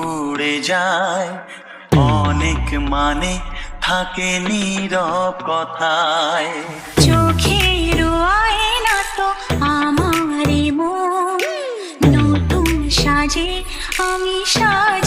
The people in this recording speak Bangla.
উড়ে যায়। অনেক মানে থাকে নীরব কথায়। চোখের আয়না তো আমারই মন, নতুন সাজে আমি সাজ